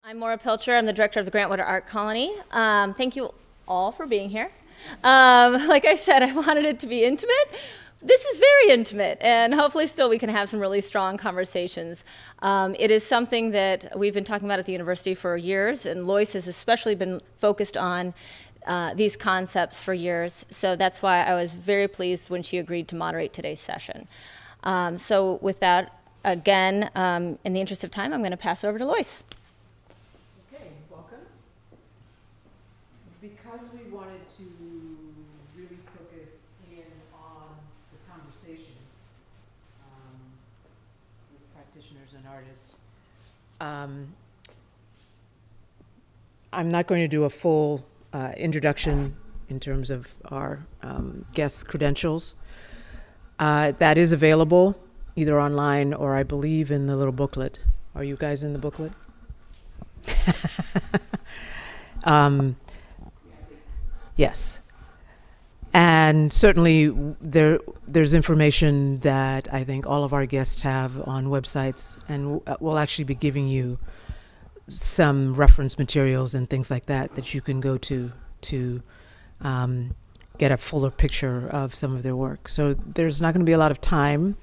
I'm Maura Pilcher. I'm the director of the Grantwater Art Colony. Thank you all for being here. Like I said, I wanted it to be intimate. This is very intimate, and hopefully still we can have some really strong conversations. It is something that we've been talking about at the university for years, and Loyce has especially been focused on these concepts for years. So that's why I was very pleased when she agreed to moderate today's session. So with that, again, in the interest of time, I'm going to pass it over to Loyce. Because we wanted to really focus in on the conversation with practitioners and artists, I'm not going to do a full introduction in terms of our guest credentials. That is available either online or I believe in the little booklet. Are you guys in the booklet? Yes. And certainly there's information that I think all of our guests have on websites, and we'll actually be giving you some reference materials and things like that you can go to get a fuller picture of some of their work. So there's not going to be a lot of time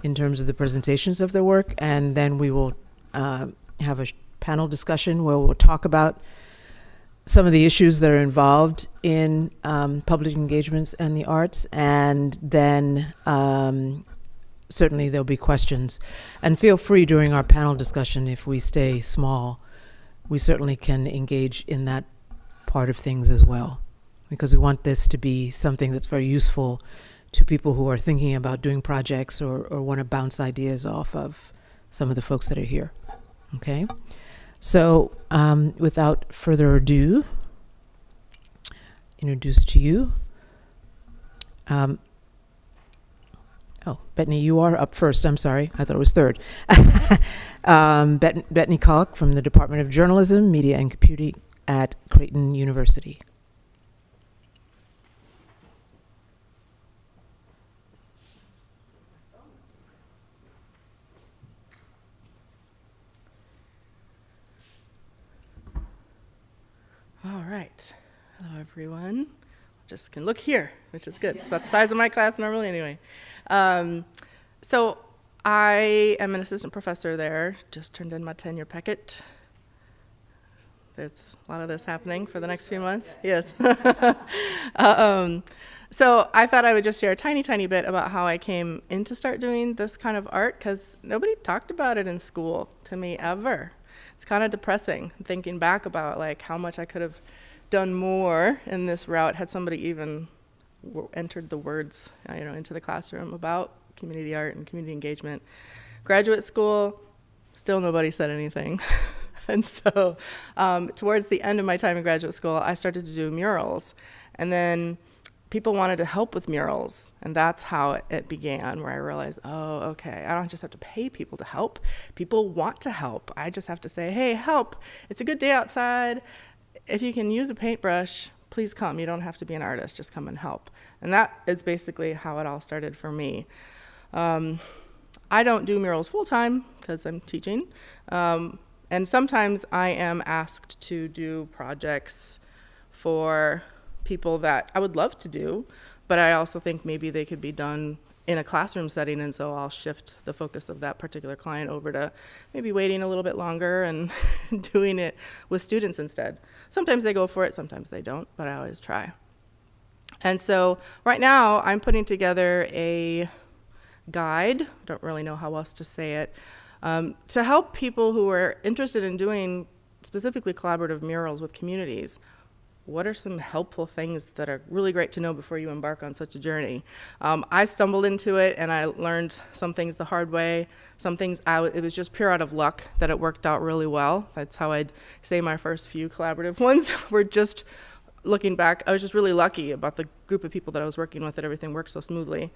in terms of the presentations of their work, and then we will have a panel discussion where we'll talk about some of the issues that are involved in public engagements and the arts, and then certainly there'll be questions. And feel free during our panel discussion, if we stay small, we certainly can engage in that part of things as well, because we want this to be something that's very useful to people who are thinking about doing projects or want to bounce ideas off of some of the folks that are here. Okay? So without further ado, introduce to you. Betni, you are up first. I'm sorry. I thought it was third. Betni Kalk from the Department of Journalism, Media and Computing at Creighton University. All right. Hello, everyone. Just can look here, which is good. It's about the size of my class normally anyway. So I am an assistant professor there. Just turned in my tenure packet. There's a lot of this happening for the next few months. Yes. So I thought I would just share a tiny, tiny bit about how I came in to start doing this kind of art, because nobody talked about it in school to me ever. It's kind of depressing thinking back about like how much I could have done more in this route had somebody even entered the words into the classroom about community art and community engagement. Graduate school, still nobody said anything. And so towards the end of my time in graduate school, I started to do murals. And then people wanted to help with murals, and that's how it began, where I realized, oh, okay, I don't just have to pay people to help. People want to help. I just have to say, hey, help. It's a good day outside. If you can use a paintbrush, please come. You don't have to be an artist. Just come and help. And that is basically how it all started for me. I don't do murals full-time because I'm teaching. And sometimes I am asked to do projects for people that I would love to do, but I also think maybe they could be done in a classroom setting, and so I'll shift the focus of that particular client over to maybe waiting a little bit longer and doing it with students instead. Sometimes they go for it, sometimes they don't, but I always try. And so right now I'm putting together a guide, don't really know how else to say it, to help people who are interested in doing specifically collaborative murals with communities. What are some helpful things that are really great to know before you embark on such a journey? I stumbled into it and I learned some things the hard way. Some things it was just pure out of luck that it worked out really well. That's how I'd say my first few collaborative ones were just, looking back, I was just really lucky about the group of people that I was working with, that everything worked so smoothly.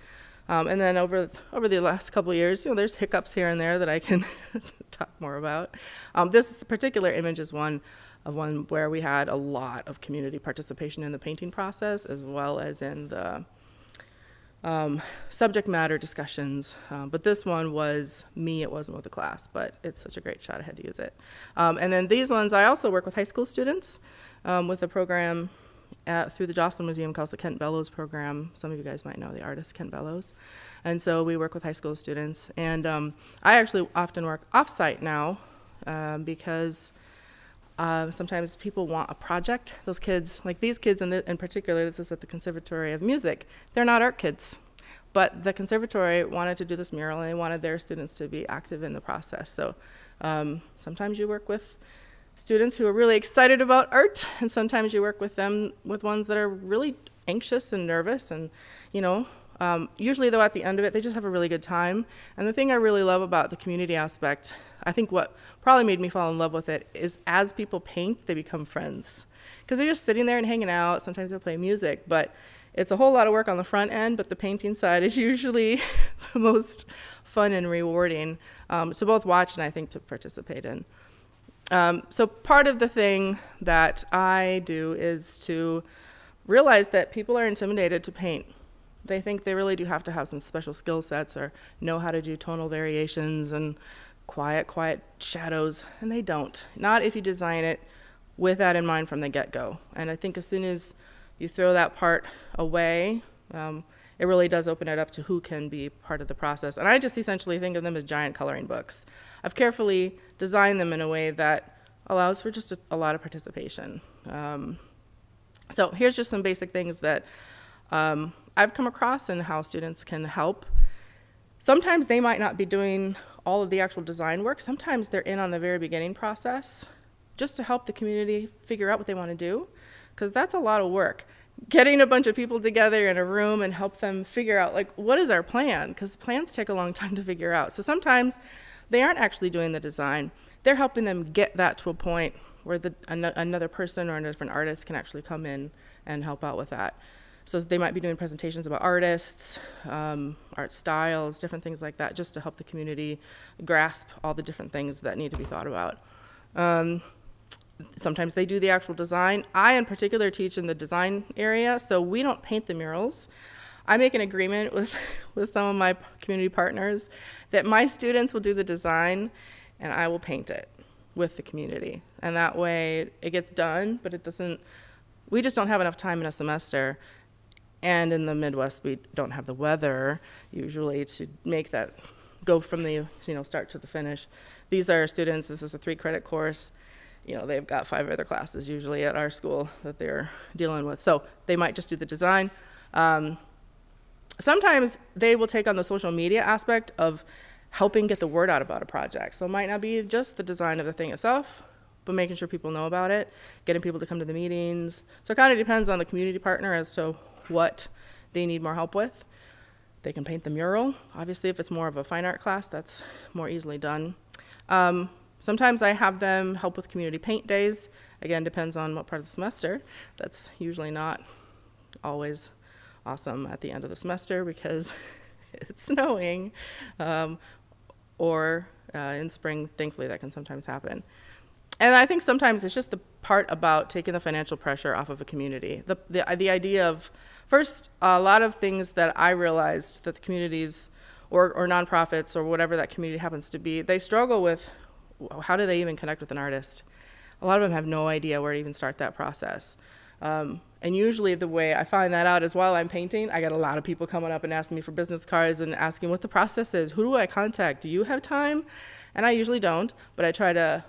And then over the last couple of years, there's hiccups here and there that I can talk more about. This particular image is one where we had a lot of community participation in the painting process, as well as in the subject matter discussions. But this one was me, it wasn't with the class, but it's such a great shot, I had to use it. And then these ones, I also work with high school students with a program through the Jocelyn Museum called the Kent Bellows program. Some of you guys might know the artist Kent Bellows. And so we work with high school students. And I actually often work off-site now because sometimes people want a project. Those kids, like these kids in particular, this is at the Conservatory of Music, they're not art kids. But the conservatory wanted to do this mural, and they wanted their students to be active in the process. So sometimes you work with students who are really excited about art, and sometimes you work with them with ones that are really anxious and nervous. And, you know, usually though at the end of it, they just have a really good time. And the thing I really love about the community aspect, I think what probably made me fall in love with it, is as people paint, they become friends. Because they're just sitting there and hanging out. Sometimes they'll play music, but it's a whole lot of work on the front end, but the painting side is usually the most fun and rewarding to both watch and I think to participate in. So part of the thing that I do is to realize that people are intimidated to paint. They think they really do have to have some special skill sets or know how to do tonal variations and quiet shadows, and they don't. Not if you design it with that in mind from the get-go. And I think as soon as you throw that part away, it really does open it up to who can be part of the process. And I just essentially think of them as giant coloring books. I've carefully designed them in a way that allows for just a lot of participation. So here's just some basic things that I've come across and how students can help. Sometimes they might not be doing all of the actual design work. Sometimes they're in on the very beginning process just to help the community figure out what they want to do, because that's a lot of work. Getting a bunch of people together in a room and help them figure out, like, what is our plan? Because plans take a long time to figure out. So sometimes they aren't actually doing the design. They're helping them get that to a point where another person or a different artist can actually come in and help out with that. So they might be doing presentations about artists, art styles, different things like that, just to help the community grasp all the different things that need to be thought about. Sometimes they do the actual design. I, in particular, teach in the design area, so we don't paint the murals. I make an agreement with some of my community partners that my students will do the design and I will paint it with the community. And that way it gets done, but we just don't have enough time in a semester. And in the Midwest, we don't have the weather usually to make that go from the start to the finish. These are students, this is a 3-credit course. They've got 5 other classes usually at our school that they're dealing with. So they might just do the design. Sometimes they will take on the social media aspect of helping get the word out about a project. So it might not be just the design of the thing itself, but making sure people know about it, getting people to come to the meetings. So it kind of depends on the community partner as to what they need more help with. They can paint the mural. Obviously, if it's more of a fine art class, that's more easily done. Sometimes I have them help with community paint days. Again, depends on what part of the semester. That's usually not always awesome at the end of the semester because it's snowing. Or in spring, thankfully, that can sometimes happen. And I think sometimes it's just the part about taking the financial pressure off of a community. The idea of, first, a lot of things that I realized that the communities or nonprofits or whatever that community happens to be, they struggle with how do they even connect with an artist? A lot of them have no idea where to even start that process. And usually the way I find that out is while I'm painting, I get a lot of people coming up and asking me for business cards and asking what the process is. Who do I contact? Do you have time? And I usually don't, but I try to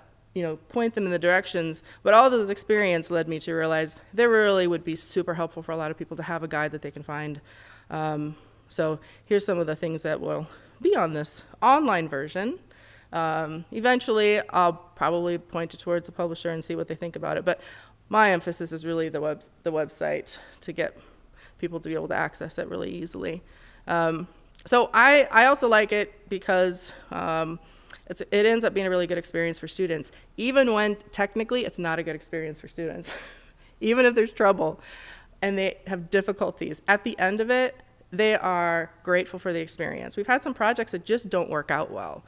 point them in the directions. But all those experience led me to realize they really would be super helpful for a lot of people to have a guide that they can find. So here's some of the things that will be on this online version. Eventually, I'll probably point it towards the publisher and see what they think about it. But my emphasis is really the website to get people to be able to access it really easily. So I also like it because it ends up being a really good experience for students, even when technically it's not a good experience for students. Even if there's trouble and they have difficulties, at the end of it, they are grateful for the experience. We've had some projects that just don't work out well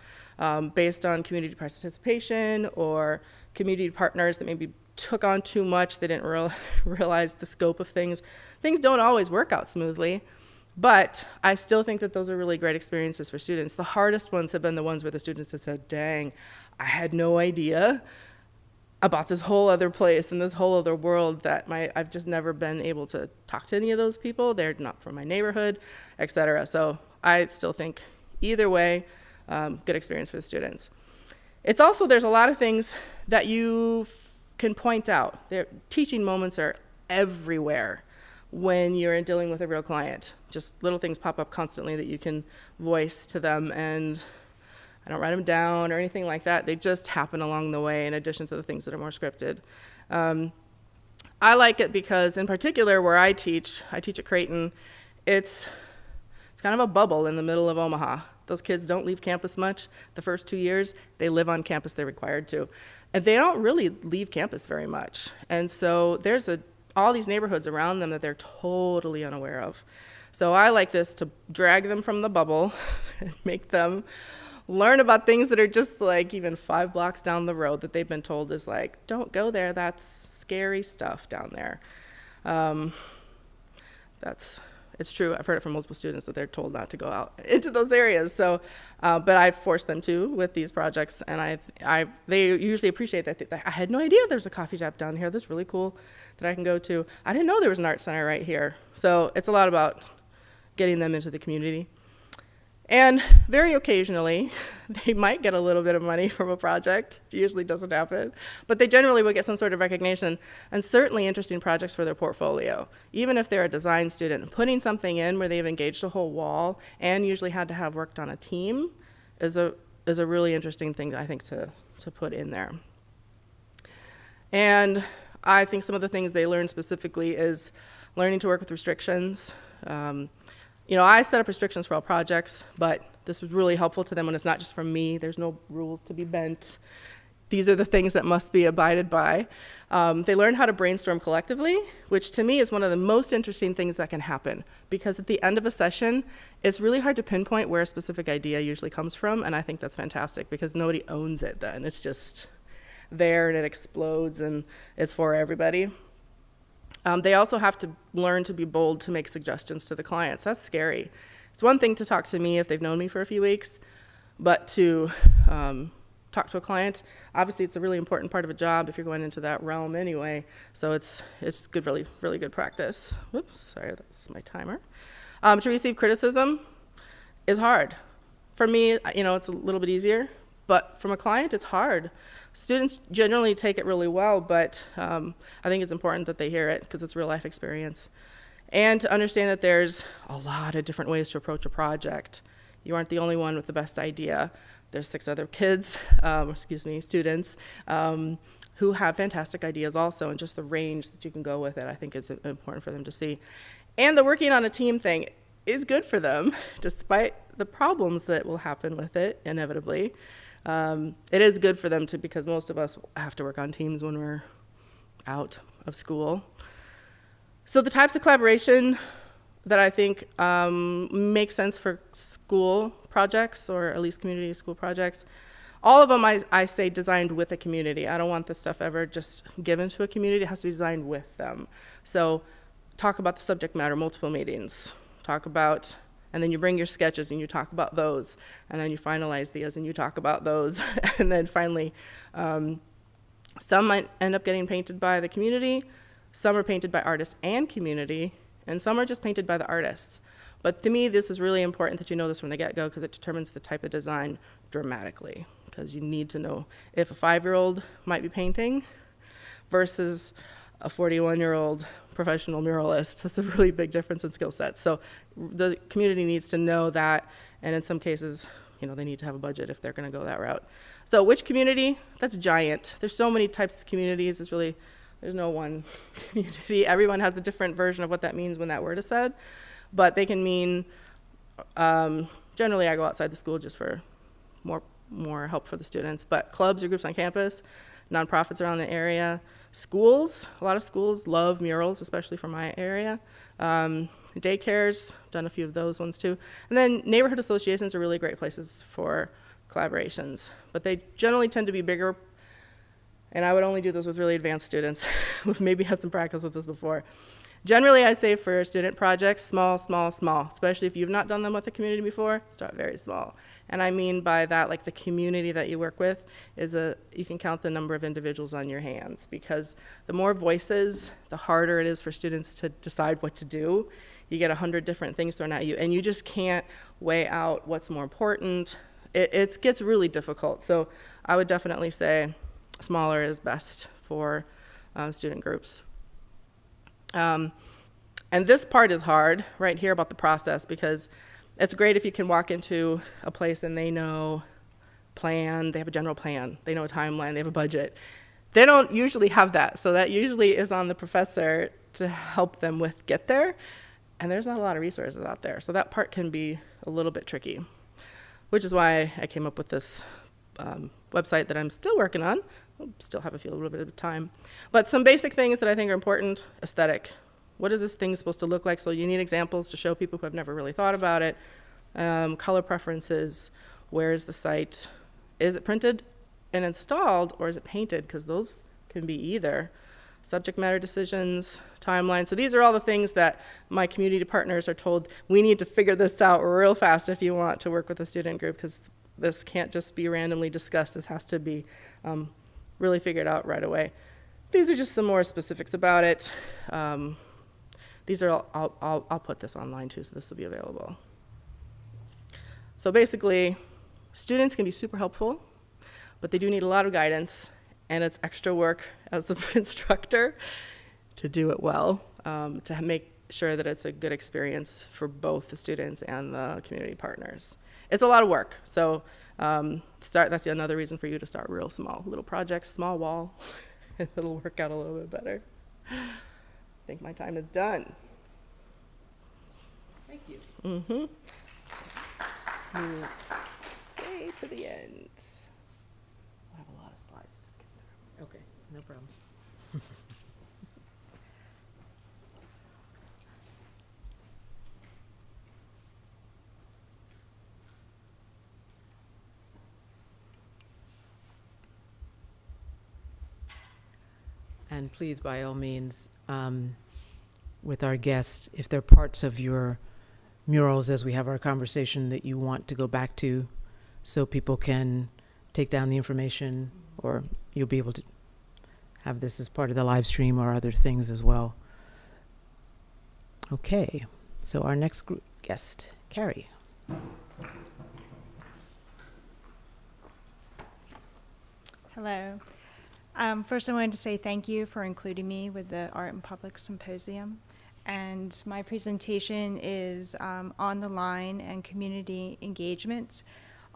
based on community participation or community partners that maybe took on too much. They didn't realize the scope of things. Things don't always work out smoothly, But I still think that those are really great experiences for students. The hardest ones have been the ones where the students have said, dang, I had no idea about this whole other place and this whole other world that I've just never been able to talk to any of those people. They're not from my neighborhood, et cetera. So I still think either way, good experience for the students. It's also, there's a lot of things that you can point out. Their teaching moments are everywhere when you're dealing with a real client. Just little things pop up constantly that you can voice to them, and I don't write them down or anything like that. They just happen along the way in addition to the things that are more scripted. I like it because, in particular, where I teach at Creighton, it's kind of a bubble in the middle of Omaha. Those kids don't leave campus much. The first 2 years, they live on campus, they're required to. And they don't really leave campus very much. And so there's all these neighborhoods around them that they're totally unaware of. So I like this to drag them from the bubble and make them learn about things that are just like even 5 blocks down the road that they've been told is like, don't go there, that's scary stuff down there. It's true, I've heard it from multiple students that they're told not to go out into those areas. So, but I force them to with these projects, and they usually appreciate that. I had no idea there's a coffee shop down here. That's really cool that I can go to. I didn't know there was an art center right here. So it's a lot about getting them into the community. And very occasionally, they might get a little bit of money from a project. It usually doesn't happen. But they generally will get some sort of recognition, and certainly interesting projects for their portfolio. Even if they're a design student, putting something in where they've engaged a whole wall and usually had to have worked on a team is a really interesting thing, I think, to put in there. And I think some of the things they learn specifically is learning to work with restrictions. I set up restrictions for all projects, but this was really helpful to them when it's not just from me. There's no rules to be bent. These are the things that must be abided by. They learn how to brainstorm collectively, which to me is one of the most interesting things that can happen, because at the end of a session, it's really hard to pinpoint where a specific idea usually comes from, and I think that's fantastic because nobody owns it then. It's just there and it explodes and it's for everybody. They also have to learn to be bold to make suggestions to the clients. That's scary. It's one thing to talk to me if they've known me for a few weeks, but to talk to a client, obviously it's a really important part of a job if you're going into that realm anyway, so it's good, really, really good practice. Whoops, sorry, that's my timer. To receive criticism is hard. For me, it's a little bit easier, but from a client, it's hard. Students generally take it really well, but I think it's important that they hear it because it's real life experience. And to understand that there's a lot of different ways to approach a project. You aren't the only one with the best idea. There's 6 other students, who have fantastic ideas also, and just the range that you can go with it, I think is important for them to see. And the working on a team thing is good for them, despite the problems that will happen with it, inevitably. It is good for them because most of us have to work on teams when we're out of school. So the types of collaboration that I think make sense for school projects, or at least community school projects, all of them I say designed with a community. I don't want this stuff ever just given to a community. It has to be designed with them. So talk about the subject matter, multiple meetings. And then you bring your sketches and you talk about those, and then you finalize these and you talk about those, and then finally, some might end up getting painted by the community, some are painted by artists and community, and some are just painted by the artists. But to me, this is really important that you know this from the get-go because it determines the type of design dramatically, because you need to know if a 5-year-old might be painting versus a 41-year-old professional muralist. That's a really big difference in skill sets. So the community needs to know that, and in some cases, they need to have a budget if they're going to go that route. So which community? That's giant. There's so many types of communities. There's no one community. Everyone has a different version of what that means when that word is said, but they can mean, generally I go outside the school just for more help for the students, but clubs or groups on campus, nonprofits around the area, schools. A lot of schools love murals, especially from my area. Daycares, done a few of those ones too. And then neighborhood associations are really great places for collaborations, but they generally tend to be bigger, and I would only do those with really advanced students who've maybe had some practice with this before. Generally, I say for student projects, small, small, small, especially if you've not done them with a community before, start very small. And I mean by that, like the community that you work with you can count the number of individuals on your hands, because the more voices, the harder it is for students to decide what to do. You get 100 different things thrown at you, and you just can't weigh out what's more important. It gets really difficult. So I would definitely say smaller is best for student groups. And this part is hard right here about the process, because it's great if you can walk into a place and they know plan, they have a general plan, they know a timeline, they have a budget. They don't usually have that, so that usually is on the professor to help them get there, and there's not a lot of resources out there, so that part can be a little bit tricky, which is why I came up with this website that I'm still working on. I'll still have a little bit of time. But some basic things that I think are important: aesthetic. What is this thing supposed to look like? So you need examples to show people who have never really thought about it. Color preferences. Where is the site? Is it printed and installed, or is it painted? Because those can be either. Subject matter decisions, timeline. So these are all the things that my community partners are told, we need to figure this out real fast if you want to work with a student group, because this can't just be randomly discussed. This has to be really figured out right away. These are just some more specifics about it. These are all, I'll put this online too, so this will be available. So basically, students can be super helpful, but they do need a lot of guidance, and it's extra work as the instructor to do it well, to make sure that it's a good experience for both the students and the community partners. It's a lot of work, so that's another reason for you to start real small. Little projects, small wall, and it'll work out a little bit better. I think my time is done. Thank you. Mm-hmm. Move way to the end. I have a lot of slides to skip through. Okay, no problem. And please, by all means, with our guests, if there are parts of your murals as we have our conversation that you want to go back to so people can take down the information, or you'll be able to have this as part of the live stream or other things as well. Okay, so our next guest, Carrie. Hello. First, I wanted to say thank you for including me with the Art in Public Symposium. And my presentation is On the Line and Community Engagement.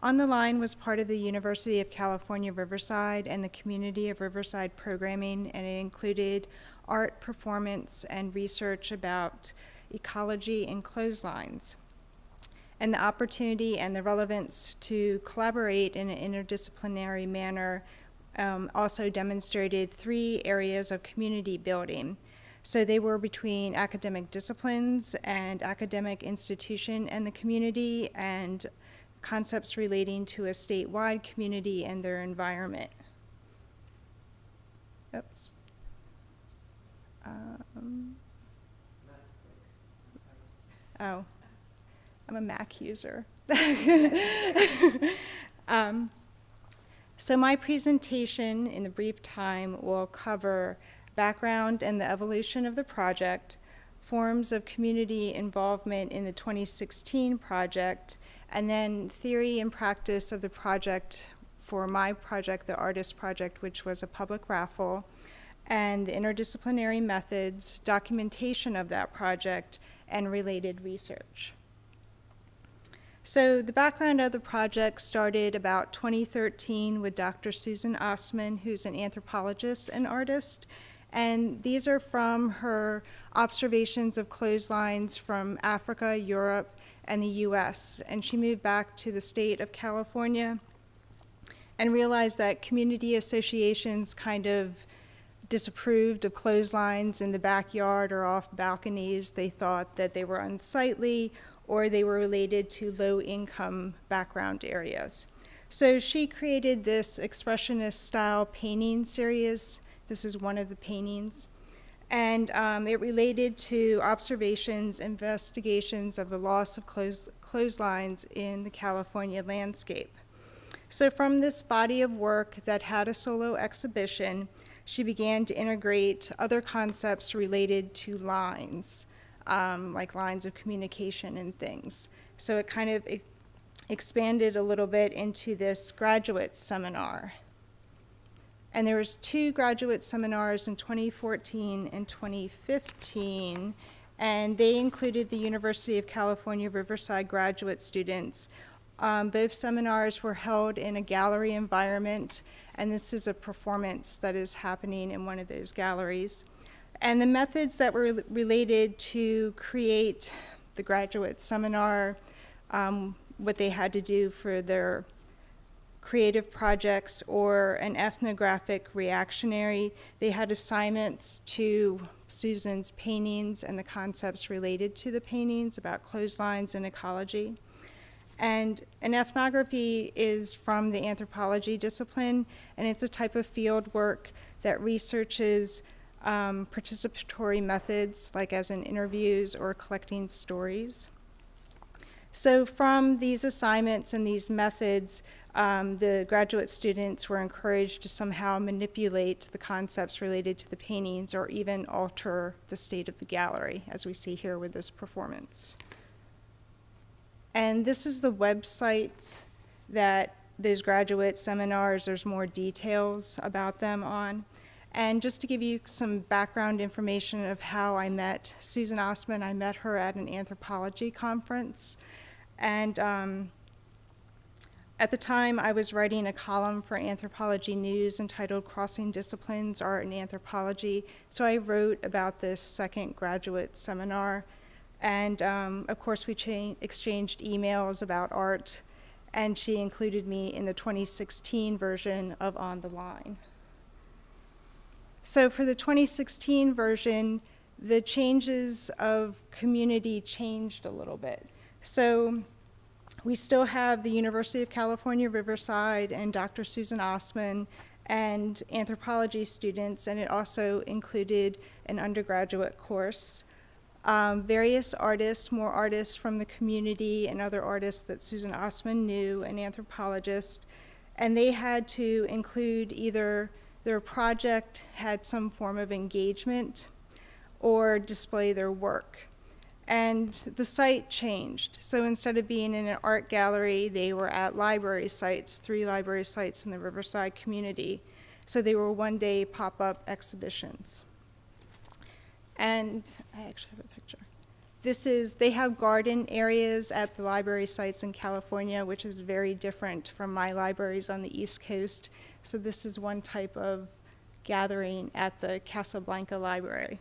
On the Line was part of the University of California, Riverside and the Community of Riverside programming, and it included art, performance, and research about ecology and clotheslines. And the opportunity and the relevance to collaborate in an interdisciplinary manner also demonstrated 3 areas of community building. So they were between academic disciplines and academic institution and the community, and concepts relating to a statewide community and their environment. Oops. Oh, I'm a Mac user. So my presentation in the brief time will cover background and the evolution of the project, forms of community involvement in the 2016 project, and then theory and practice of the project for my project, the Artist Project, which was a public raffle, and the interdisciplinary methods, documentation of that project, and related research. So the background of the project started about 2013 with Dr. Susan Osman, who's an anthropologist and artist. And these are from her observations of clotheslines from Africa, Europe, and the US. And she moved back to the state of California and realized that community associations kind of disapproved of clotheslines in the backyard or off balconies. They thought that they were unsightly, or they were related to low-income background areas. So she created this expressionist style painting series. This is one of the paintings. And it related to observations, investigations of the loss of clotheslines in the California landscape. So from this body of work that had a solo exhibition, she began to integrate other concepts related to lines, like lines of communication and things. So it kind of expanded a little bit into this graduate seminar. And there was 2 graduate seminars in 2014 and 2015, and they included the University of California, Riverside graduate students. Both seminars were held in a gallery environment, and this is a performance that is happening in one of those galleries. And the methods that were related to create the graduate seminar, what they had to do for their creative projects, or an ethnographic reactionary. They had assignments to Susan's paintings and the concepts related to the paintings about clotheslines and ecology. And an ethnography is from the anthropology discipline, and it's a type of field work that researches participatory methods, like as in interviews or collecting stories. So from these assignments and these methods, the graduate students were encouraged to somehow manipulate the concepts related to the paintings or even alter the state of the gallery, as we see here with this performance. And this is the website that those graduate seminars, there's more details about them on. And just to give you some background information of how I met Susan Ostman, I met her at an anthropology conference. And at the time, I was writing a column for Anthropology News entitled Crossing Disciplines, Art and Anthropology. So I wrote about this second graduate seminar. And of course, we exchanged emails about art, and she included me in the 2016 version of On the Line. So for the 2016 version, the changes of community changed a little bit. So we still have the University of California, Riverside, and Dr. Susan Ostman, and anthropology students, and it also included an undergraduate course. Various artists, more artists from the community and other artists that Susan Ostman knew, an anthropologist, and they had to include either their project had some form of engagement or display their work. And the site changed. So instead of being in an art gallery, they were at library sites, 3 library sites in the Riverside community. So they were one-day pop-up exhibitions. And I actually have a picture. They have garden areas at the library sites in California, which is very different from my libraries on the East Coast. So this is one type of gathering at the Casablanca Library.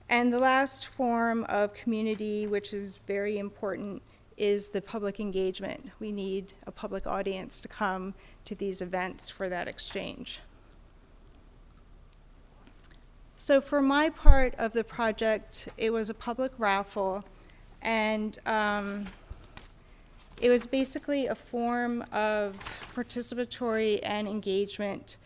And the last form of community, which is very important, is the public engagement. We need a public audience to come to these events for that exchange. So for my part of the project, it was a public raffle, and it was basically a form of participatory and engagement,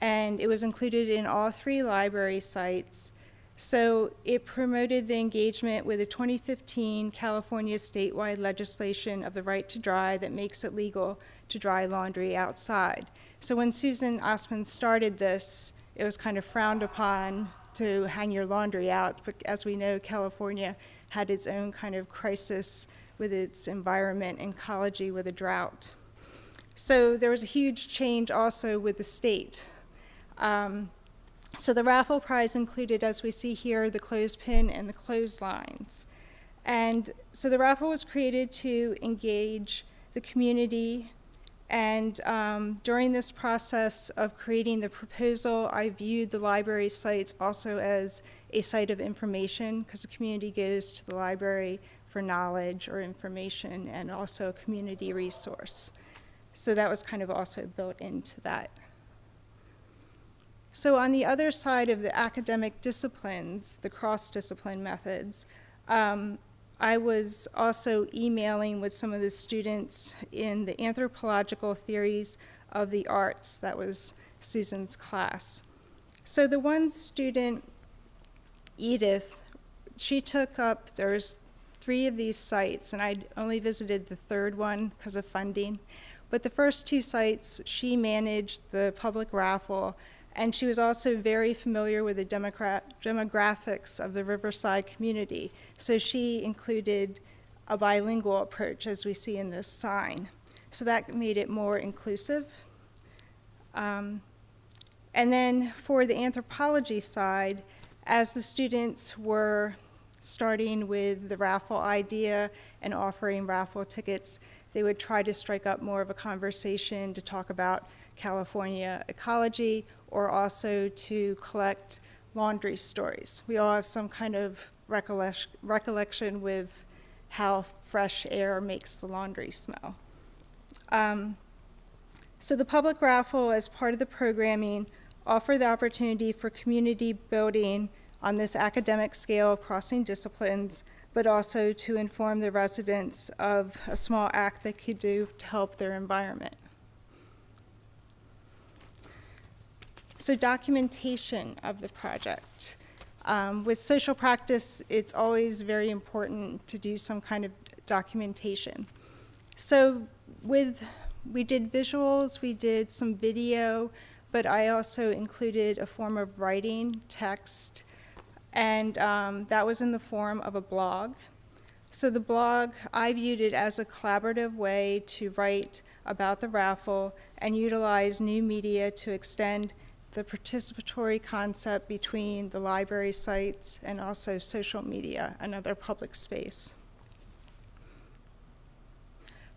and it was included in all 3 library sites. So it promoted the engagement with the 2015 California statewide legislation of the right to dry that makes it legal to dry laundry outside. So when Susan Ostman started this, it was kind of frowned upon to hang your laundry out, but as we know, California had its own kind of crisis with its environment and ecology with a drought. So there was a huge change also with the state. So the raffle prize included, as we see here, the clothespin and the clotheslines. And so the raffle was created to engage the community. And during this process of creating the proposal, I viewed the library sites also as a site of information, because the community goes to the library for knowledge or information, and also a community resource. So that was kind of also built into that. So on the other side of the academic disciplines, the cross-discipline methods, I was also emailing with some of the students in the anthropological theories of the arts. That was Susan's class. So the one student Edith, she took up, there's 3 of these sites, and I only visited the 3rd one because of funding. But the first 2 sites, she managed the public raffle, and she was also very familiar with the demographics of the Riverside community. So she included a bilingual approach, as we see in this sign. So that made it more inclusive. And then for the anthropology side, as the students were starting with the raffle idea and offering raffle tickets, they would try to strike up more of a conversation to talk about California ecology, or also to collect laundry stories. We all have some kind of recollection with how fresh air makes the laundry smell. So the public raffle, as part of the programming, offer the opportunity for community building on this academic scale of crossing disciplines, but also to inform the residents of a small act they could do to help their environment. So documentation of the project. With social practice, it's always very important to do some kind of documentation. So we did visuals, we did some video, but I also included a form of writing, text, and that was in the form of a blog. So the blog, I viewed it as a collaborative way to write about the raffle and utilize new media to extend the participatory concept between the library sites and also social media, another public space.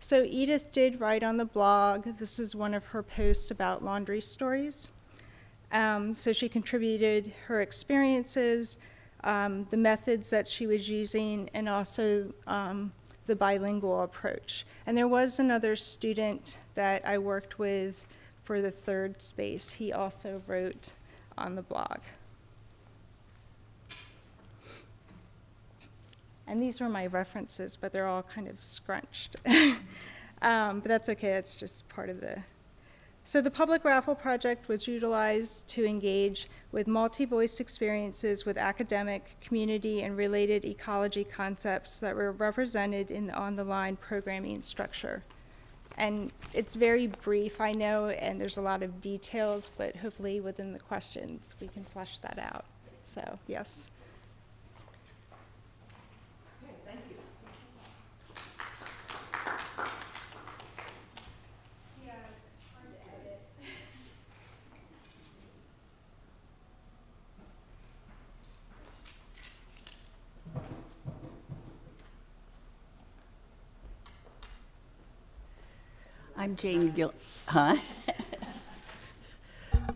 So Edith did write on the blog. This is one of her posts about laundry stories. So she contributed her experiences, the methods that she was using, and also the bilingual approach. And there was another student that I worked with for the 3rd space. He also wrote on the blog. And these were my references, but they're all kind of scrunched. But that's okay, that's just part of the... So the public raffle project was utilized to engage with multi-voiced experiences with academic, community, and related ecology concepts that were represented in the on-the-line programming structure. And it's very brief, I know, and there's a lot of details, but hopefully within the questions we can flesh that out. So, yes. Okay, thank you. Yeah, it's hard to edit. I'm Jane huh?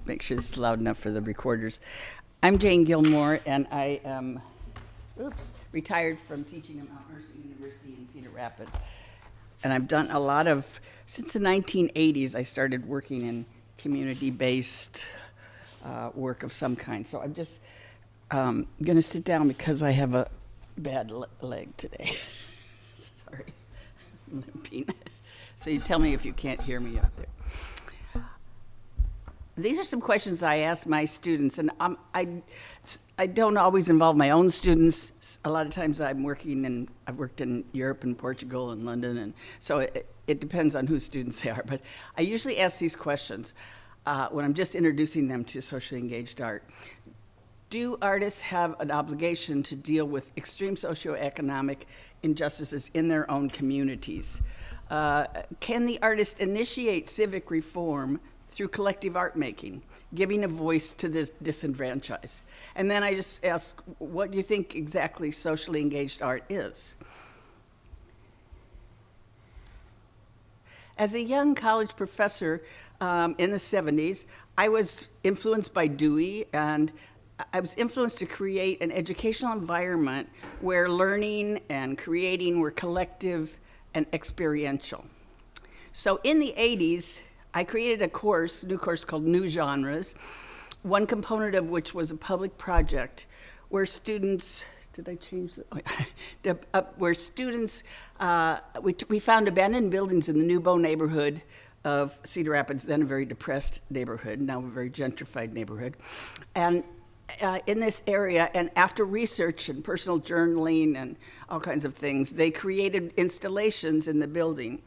Make sure this is loud enough for the recorders. I'm Jane Gilmor, and I am, retired from teaching at Mount Mercy University in Cedar Rapids. And I've done a lot of, since the 1980s, I started working in community-based work of some kind. So I'm just going to sit down because I have a bad leg today. Sorry, I'm limping. So you tell me if you can't hear me out there. These are some questions I ask my students, and I don't always involve my own students. A lot of times I've worked in Europe and Portugal and London, and so it depends on whose students they are. But I usually ask these questions when I'm just introducing them to socially engaged art. Do artists have an obligation to deal with extreme socioeconomic injustices in their own communities? Can the artist initiate civic reform through collective art making, giving a voice to the disenfranchised? And then I just ask, what do you think exactly socially engaged art is? As a young college professor in the 70s, I was influenced by Dewey, and I was influenced to create an educational environment where learning and creating were collective and experiential. So in the 80s, I created a new course called New Genres, one component of which was a public project where students, where students, we found abandoned buildings in the New Beau neighborhood of Cedar Rapids, then a very depressed neighborhood, now a very gentrified neighborhood. And in this area, and after research and personal journaling and all kinds of things, they created installations in the building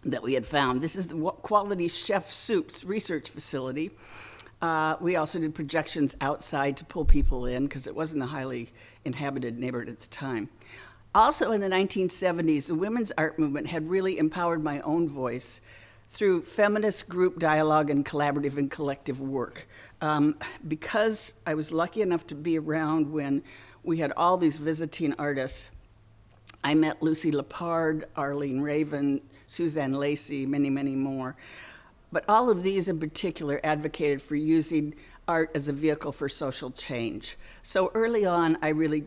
that we had found. This is the Quality Chef Soups research facility. We also did projections outside to pull people in because it wasn't a highly inhabited neighborhood at the time. Also in the 1970s, the women's art movement had really empowered my own voice through feminist group dialogue and collaborative and collective work. Because I was lucky enough to be around when we had all these visiting artists, I met Lucy Lepard, Arlene Raven, Suzanne Lacey, many, many more. But all of these in particular advocated for using art as a vehicle for social change. So early on, I really,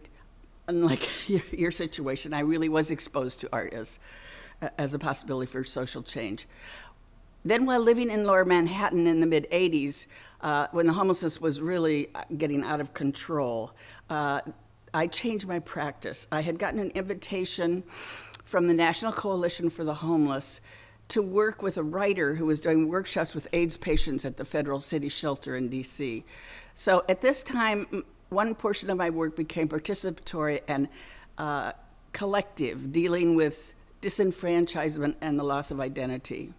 unlike your situation, I really was exposed to art as a possibility for social change. Then while living in Lower Manhattan in the mid-'80s, when the homelessness was really getting out of control, I changed my practice. I had gotten an invitation from the National Coalition for the Homeless to work with a writer who was doing workshops with AIDS patients at the Federal City Shelter in DC. So at this time, one portion of my work became participatory and collective, dealing with disenfranchisement and the loss of identity.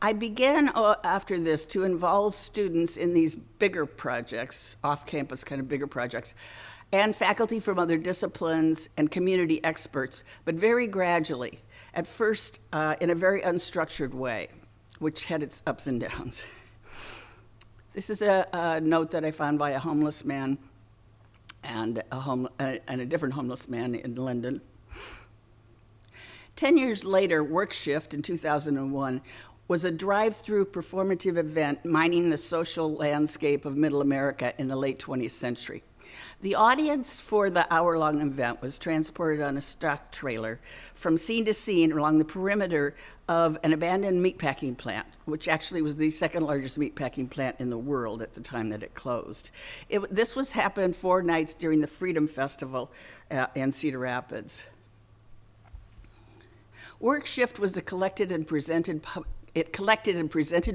I began after this to involve students in these bigger projects, off-campus kind of bigger projects, and faculty from other disciplines and community experts, but very gradually. At first, in a very unstructured way, which had its ups and downs. This is a note that I found by a homeless man and a different homeless man in London. 10 years later, Work Shift in 2001 was a drive-through performative event mining the social landscape of Middle America in the late 20th century. The audience for the hour-long event was transported on a stock trailer from scene to scene along the perimeter of an abandoned meatpacking plant, which actually was the second largest meatpacking plant in the world at the time that it closed. This was happened 4 nights during the Freedom Festival in Cedar Rapids. Work Shift was collected and presented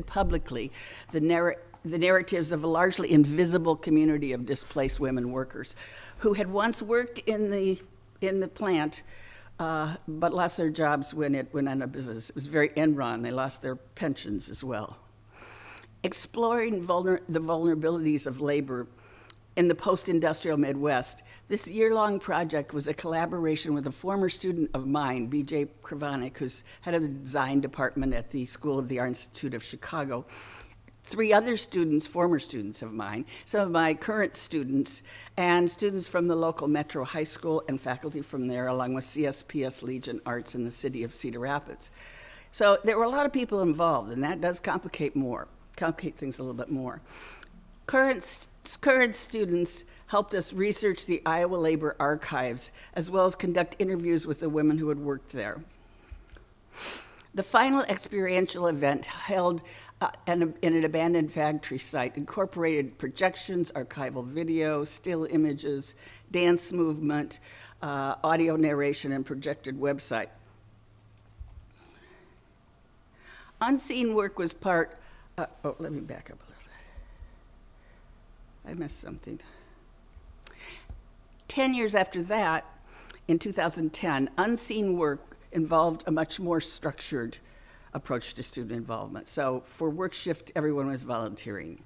publicly the narratives of a largely invisible community of displaced women workers who had once worked in the plant, but lost their jobs when it went out of business. It was very Enron. They lost their pensions as well. Exploring the vulnerabilities of labor in the post-industrial Midwest, this year-long project was a collaboration with a former student of mine, B.J. Kravanik, who's head of the design department at the School of the Art Institute of Chicago, 3 other students, former students of mine, some of my current students, and students from the local Metro High School and faculty from there, along with CSPS Legion Arts in the city of Cedar Rapids. So there were a lot of people involved, and that does complicate things a little bit more. Current students helped us research the Iowa Labor Archives, as well as conduct interviews with the women who had worked there. The final experiential event held in an abandoned factory site incorporated projections, archival video, still images, dance movement, audio narration, and projected website. Unseen work was part, let me back up a little bit. I missed something. 10 years after that, in 2010, Unseen Work involved a much more structured approach to student involvement. So for Work Shift, everyone was volunteering.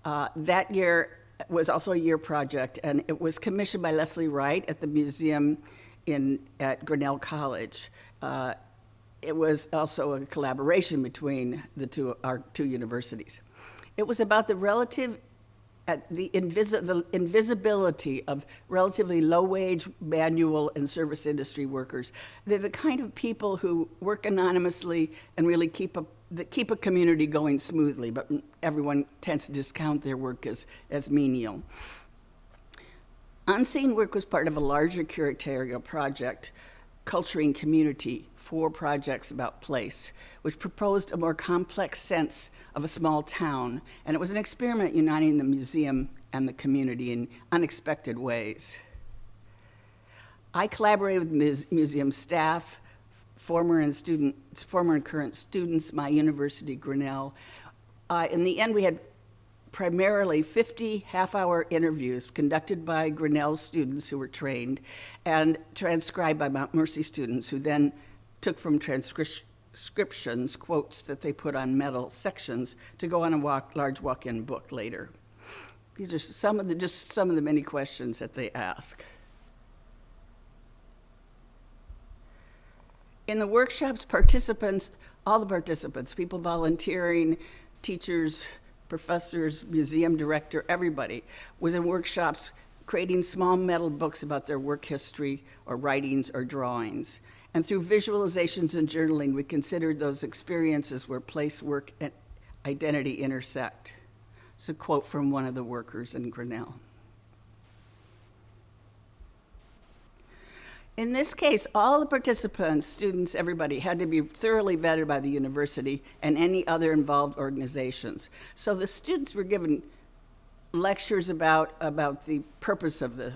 That year was also a year project, and it was commissioned by Leslie Wright at the museum at Grinnell College. It was also a collaboration between our two universities. It was about the invisibility of relatively low-wage manual and service industry workers. They're the kind of people who work anonymously and really keep a community going smoothly, but everyone tends to discount their work as menial. Unseen Work was part of a larger curatorial project, Culturing Community, 4 projects about place, which proposed a more complex sense of a small town, and it was an experiment uniting the museum and the community in unexpected ways. I collaborated with museum staff, former and current students, my university, Grinnell. In the end, we had primarily 50 half-hour interviews conducted by Grinnell students who were trained and transcribed by Mount Mercy students who then took from transcriptions quotes that they put on metal sections to go on a large walk-in book later. These are some of the many questions that they ask. In the workshops, all the participants, people volunteering, teachers, professors, museum director, everybody was in workshops creating small metal books about their work history or writings or drawings. And through visualizations and journaling, we considered those experiences where place, work, and identity intersect. It's a quote from one of the workers in Grinnell. In this case, all the participants, students, everybody, had to be thoroughly vetted by the university and any other involved organizations. So the students were given lectures about the purpose of the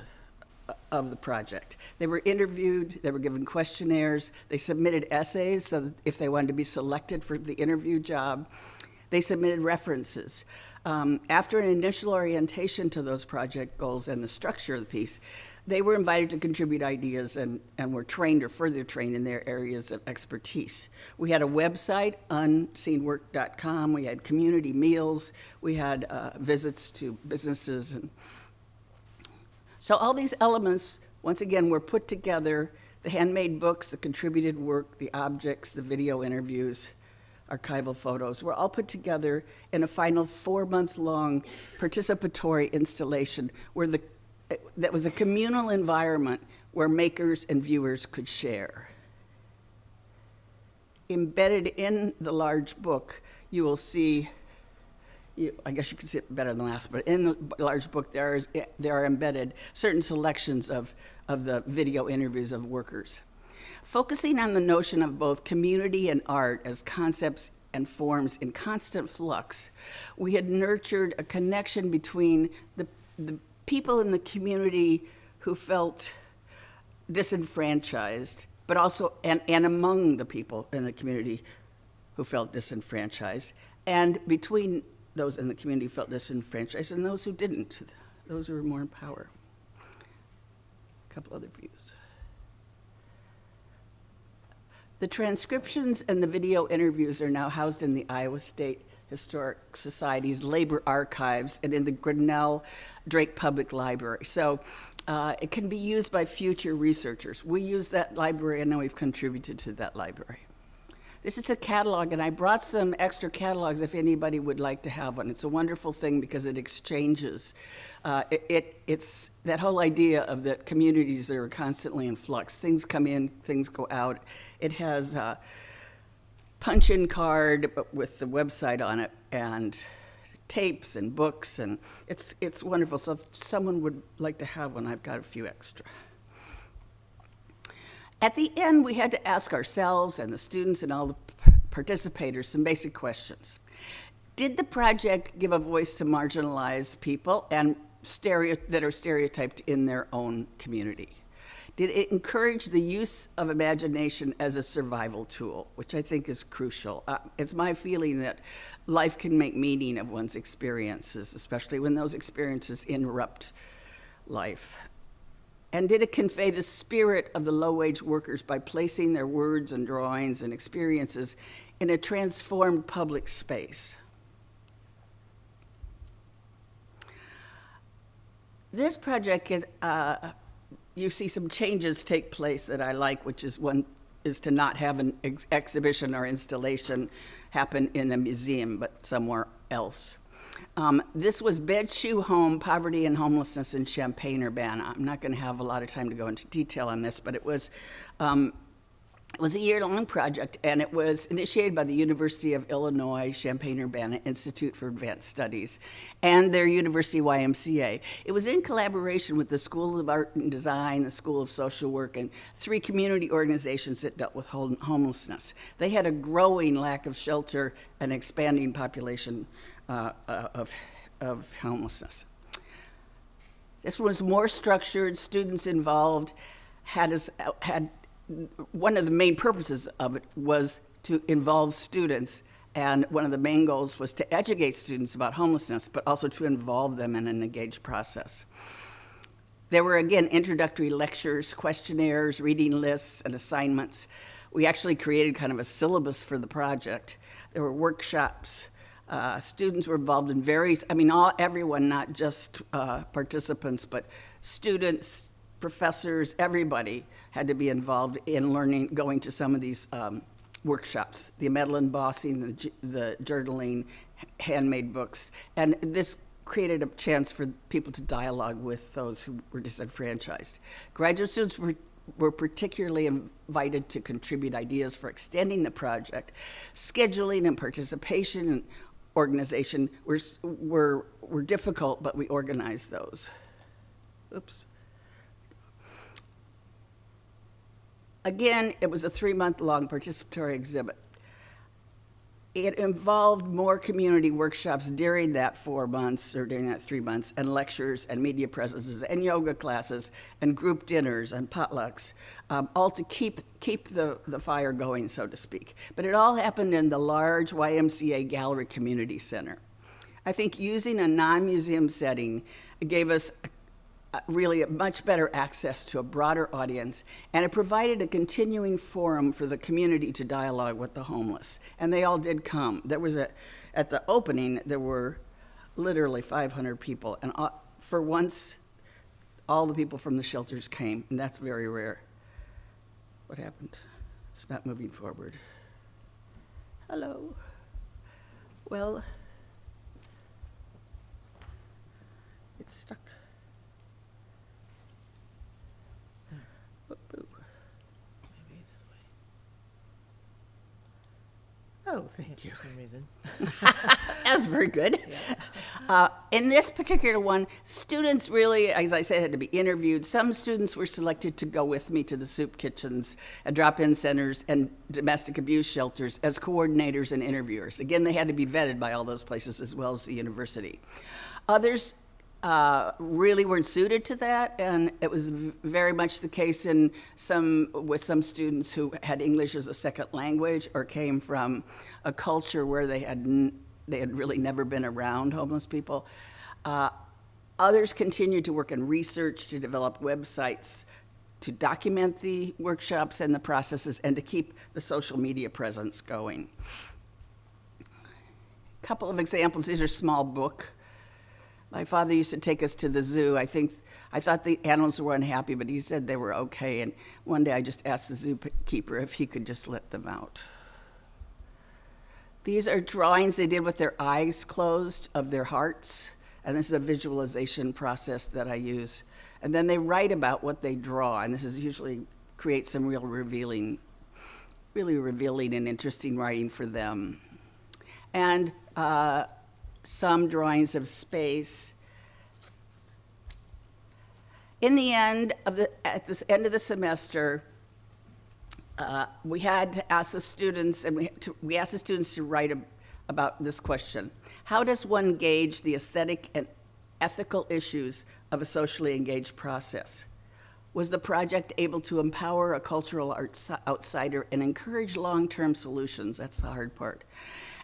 project. They were interviewed, they were given questionnaires, they submitted essays so that if they wanted to be selected for the interview job, they submitted references. After an initial orientation to those project goals and the structure of the piece, they were invited to contribute ideas and were trained or further trained in their areas of expertise. We had a website, unseenwork.com. We had community meals. We had visits to businesses. And so all these elements, once again, were put together. The handmade books, the contributed work, the objects, the video interviews, archival photos were all put together in a final 4-month-long participatory installation that was a communal environment where makers and viewers could share. Embedded in the large book, you will see, I guess you can see it better than last, but in the large book there are embedded certain selections of the video interviews of workers. Focusing on the notion of both community and art as concepts and forms in constant flux, we had nurtured a connection between the people in the community who felt disenfranchised, but also, and among the people in the community who felt disenfranchised, and between those in the community who felt disenfranchised and those who didn't, those who were more in power. A couple other views. The transcriptions and the video interviews are now housed in the Iowa State Historic Society's labor archives and in the Grinnell Drake Public Library. So it can be used by future researchers. We use that library, and now we've contributed to that library. This is a catalog, and I brought some extra catalogs if anybody would like to have one. It's a wonderful thing because it exchanges. It's that whole idea of that communities that are constantly in flux. Things come in, things go out. It has a punch-in card with the website on it, and tapes and books, and it's wonderful. So if someone would like to have one, I've got a few extra. At the end, we had to ask ourselves and the students and all the participators some basic questions. Did the project give a voice to marginalized people and that are stereotyped in their own community? Did it encourage the use of imagination as a survival tool, which I think is crucial? It's my feeling that life can make meaning of one's experiences, especially when those experiences interrupt life. And did it convey the spirit of the low-wage workers by placing their words and drawings and experiences in a transformed public space? This project, you see some changes take place that I like, which is one is to not have an exhibition or installation happen in a museum, but somewhere else. This was Bed, Shoe, Home, Poverty and Homelessness in Champaign-Urbana. I'm not going to have a lot of time to go into detail on this, but it was a year-long project, and it was initiated by the University of Illinois Champaign-Urbana Institute for Advanced Studies and their University YMCA. It was in collaboration with the School of Art and Design, the School of Social Work, and 3 community organizations that dealt with homelessness. They had a growing lack of shelter and expanding population of homelessness. This was more structured, students involved, had one of the main purposes of it was to involve students And one of the main goals was to educate students about homelessness, but also to involve them in an engaged process. There were, again, introductory lectures, questionnaires, reading lists, and assignments. We actually created kind of a syllabus for the project. There were workshops. Students were involved in various, everyone, not just participants, but students, professors, everybody had to be involved in learning, going to some of these workshops, the metal embossing, the journaling, handmade books. And this created a chance for people to dialogue with those who were disenfranchised. Graduate students were particularly invited to contribute ideas for extending the project. Scheduling and participation and organization were difficult, but we organized those. Oops. Again, it was a 3-month-long participatory exhibit. It involved more community workshops during that 4 months, or during that 3 months, and lectures and media presences and yoga classes and group dinners and potlucks, all to keep the fire going, so to speak. But it all happened in the large YMCA Gallery Community Center. I think using a non-museum setting gave us really a much better access to a broader audience, and it provided a continuing forum for the community to dialogue with the homeless. And they all did come. At the opening, there were literally 500 people, and for once, all the people from the shelters came, and that's very rare. What happened? It's not moving forward. Hello. Well, it's stuck. Maybe this way. Oh, thank you. For some reason. That was very good. In this particular one, students really, as I said, had to be interviewed. Some students were selected to go with me to the soup kitchens and drop-in centers and domestic abuse shelters as coordinators and interviewers. Again, they had to be vetted by all those places as well as the university. Others really weren't suited to that, and it was very much the case with some students who had English as a second language or came from a culture where they had really never been around homeless people. Others continued to work in research, to develop websites, to document the workshops and the processes, and to keep the social media presence going. A couple of examples. These are small book. My father used to take us to the zoo. I thought the animals were unhappy, but he said they were okay. And one day I just asked the zookeeper if he could just let them out. These are drawings they did with their eyes closed of their hearts. And this is a visualization process that I use. And then they write about what they draw. And this is usually creates some really revealing and interesting writing for them. And some drawings of space. In the end at the end of the semester, we had to ask the students, and we asked the students to write about this question: how does one gauge the aesthetic and ethical issues of a socially engaged process? Was the project able to empower a cultural outsider and encourage long-term solutions? That's the hard part.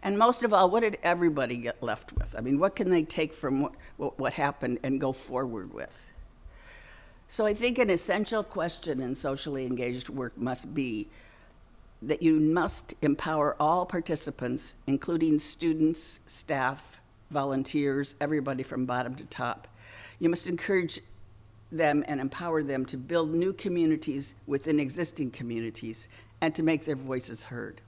And most of all, what did everybody get left with? I mean, what can they take from what happened and go forward with? So I think an essential question in socially engaged work must be that you must empower all participants, including students, staff, volunteers, everybody from bottom to top. You must encourage them and empower them to build new communities within existing communities and to make their voices heard.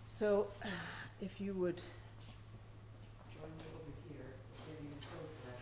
So, if you would join me over here, maybe you can close that.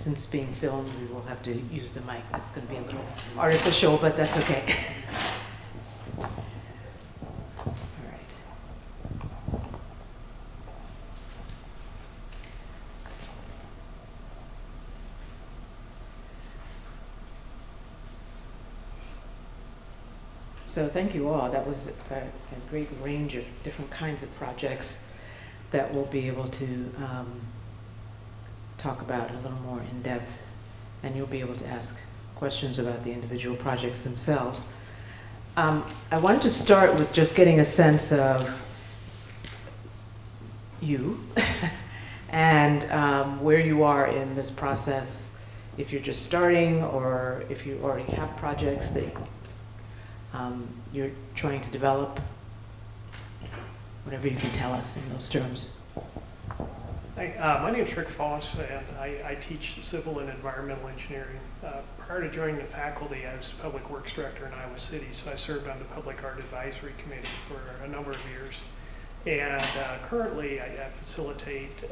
since being filmed, we will have to use the mic. That's going to be a little artificial, but that's okay. All right. So thank you all. That was a great range of different kinds of projects that we'll be able to talk about a little more in depth, and you'll be able to ask questions about the individual projects themselves. I wanted to start with just getting a sense of you and where you are in this process, if you're just starting or if you already have projects that you're trying to develop, whatever you can tell us in those terms. Hi, my name is Rick Foss, and I teach civil and environmental engineering. Prior to joining the faculty, I was Public Works Director in Iowa City, so I served on the Public Art Advisory Committee for a number of years. And currently, I facilitate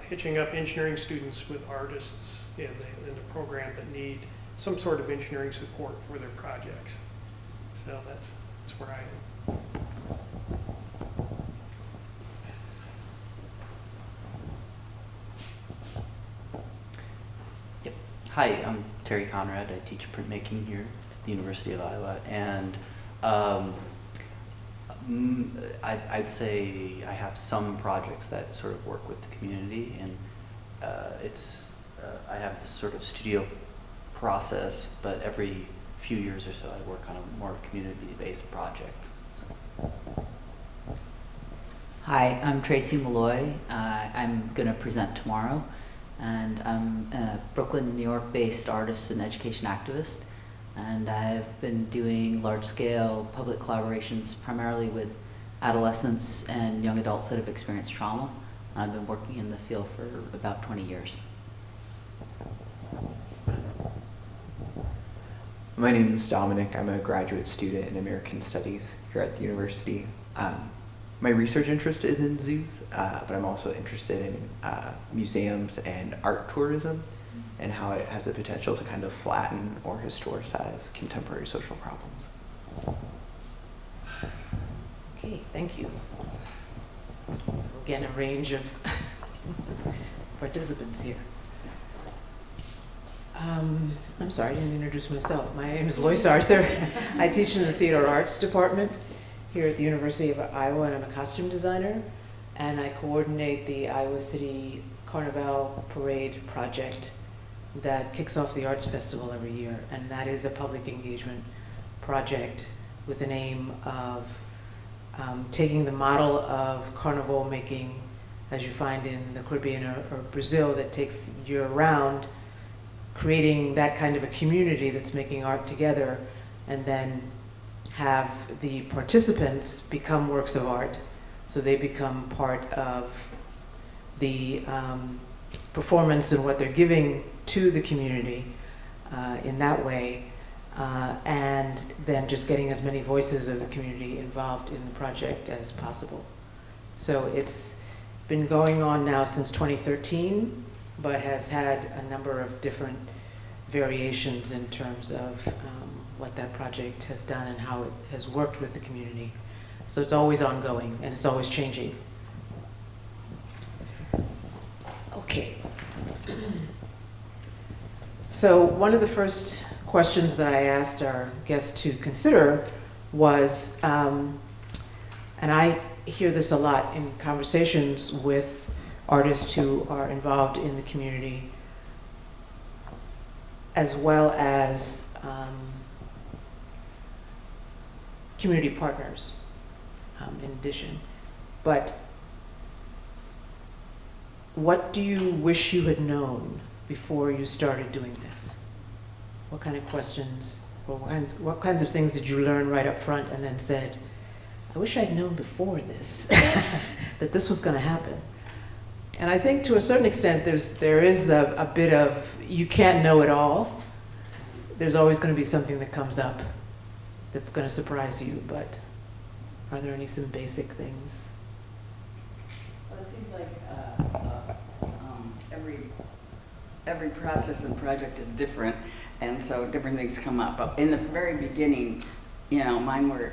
hitching up engineering students with artists in the program that need some sort of engineering support for their projects. So that's where I am. Hi, I'm Terry Conrad. I teach printmaking here at the University of Iowa, and I'd say I have some projects that sort of work with the community, and I have this sort of studio process, but every few years or so I work on a more community-based project. So. Hi, I'm Tracy Malloy. I'm going to present tomorrow, and I'm a Brooklyn, New York-based artist and education activist, and I've been doing large-scale public collaborations primarily with adolescents and young adults that have experienced trauma. I've been working in the field for about 20 years. My name is Dominic. I'm a graduate student in American Studies here at the university. My research interest is in zoos, but I'm also interested in museums and art tourism and how it has the potential to kind of flatten or historicize contemporary social problems. Okay, thank you. So again, a range of participants here. I'm sorry, I didn't introduce myself. My name is Loyce Arthur. I teach in the Theater Arts Department here at the University of Iowa, and I'm a costume designer, and I coordinate the Iowa City Carnival Parade project that kicks off the Arts Festival every year, and that is a public engagement project with an aim of taking the model of carnival making, as you find in the Caribbean or Brazil, that takes year-round, creating that kind of a community that's making art together, and then have the participants become works of art. So they become part of the performance and what they're giving to the community in that way, and then just getting as many voices of the community involved in the project as possible. So it's been going on now since 2013, but has had a number of different variations in terms of what that project has done and how it has worked with the community. So it's always ongoing and it's always changing. Okay. So one of the first questions that I asked our guests to consider was, and I hear this a lot in conversations with artists who are involved in the community, as well as community partners in addition. But what do you wish you had known before you started doing this? What kind of questions, or what kinds of things did you learn right up front and then said, I wish I'd known before this that this was going to happen? And I think to a certain extent there is a bit of, you can't know it all. There's always going to be something that comes up that's going to surprise you, but are there some basic things? Well, it seems like every every process and project is different, and so different things come up. But in the very beginning, you know, mine were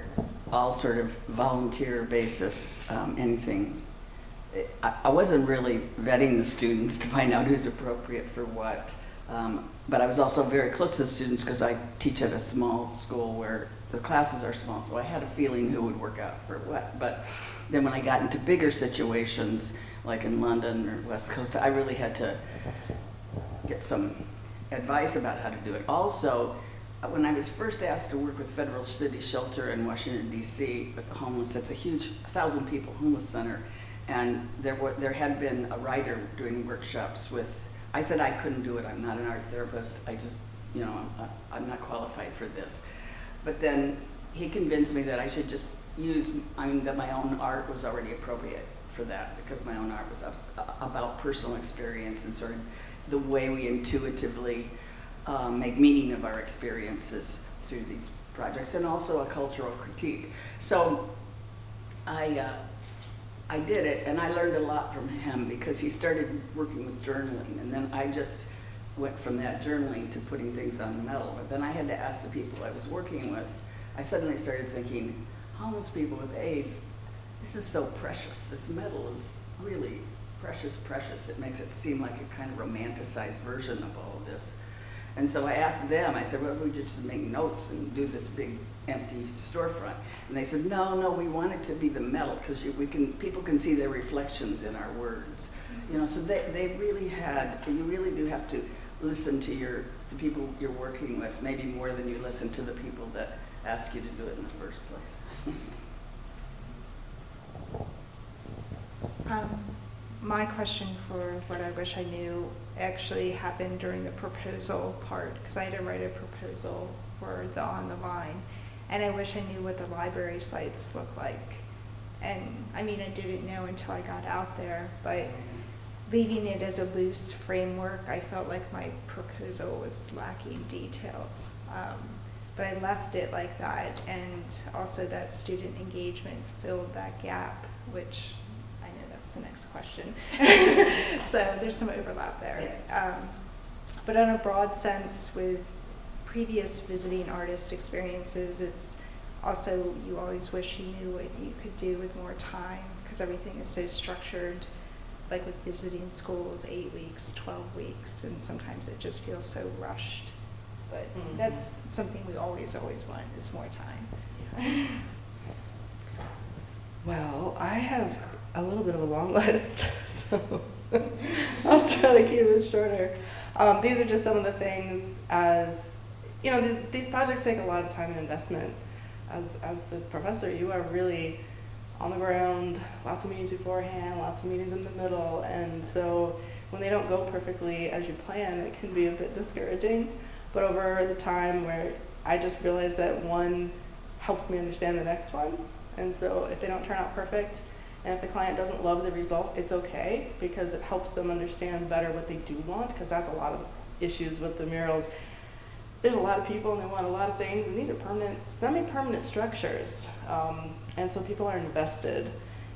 all sort of volunteer basis, anything. I wasn't really vetting the students to find out who's appropriate for what, but I was also very close to the students because I teach at a small school where the classes are small, so I had a feeling who would work out for what. But then when I got into bigger situations, like in London or West Coast, I really had to get some advice about how to do it. Also, when I was first asked to work with Federal City Shelter in Washington, D.C. with the homeless, it's a huge 1,000 people homeless center, and there had been a writer doing workshops with, I said I couldn't do it, I'm not an art therapist, I just, you know, I'm not qualified for this. But then he convinced me that I should just use, that my own art was already appropriate for that, because my own art was about personal experience and sort of the way we intuitively make meaning of our experiences through these projects, and also a cultural critique. So I did it, and I learned a lot from him because he started working with journaling, and then I just went from that journaling to putting things on metal. But then I had to ask the people I was working with. I suddenly started thinking, homeless people with AIDS, this is so precious. This metal is really precious. It makes it seem like a kind of romanticized version of all of this. And so I asked them, I said, well, we just make notes and do this big empty storefront. And they said, no, we want it to be the metal because people can see their reflections in our words. You know, so they really you really do have to listen to the people you're working with, maybe more than you listen to the people that ask you to do it in the first place. My question for what I wish I knew actually happened during the proposal part, because I had to write a proposal for the On the Line, and I wish I knew what the library sites look like. And I mean, I didn't know until I got out there, but leaving it as a loose framework, I felt like my proposal was lacking details. But I left it like that, and also that student engagement filled that gap, which I know that's the next question. So there's some overlap there. Yes. But on a broad sense, with previous visiting artist experiences, it's also, you always wish you knew what you could do with more time, because everything is so structured. Like with visiting schools, 8 weeks, 12 weeks, and sometimes it just feels so rushed. But that's something we always want, is more time. Well, I have a little bit of a long list, so I'll try to keep it shorter. These are just some of the things, as you know, these projects take a lot of time and investment. As the professor, you are really on the ground, lots of meetings beforehand, lots of meetings in the middle, and so when they don't go perfectly as you plan, it can be a bit discouraging. But over the time where I just realized that one helps me understand the next one, and so if they don't turn out perfect, and if the client doesn't love the result, it's okay, because it helps them understand better what they do want, because that's a lot of issues with the murals. There's a lot of people and they want a lot of things, and these are permanent, semi-permanent structures, and so people are invested,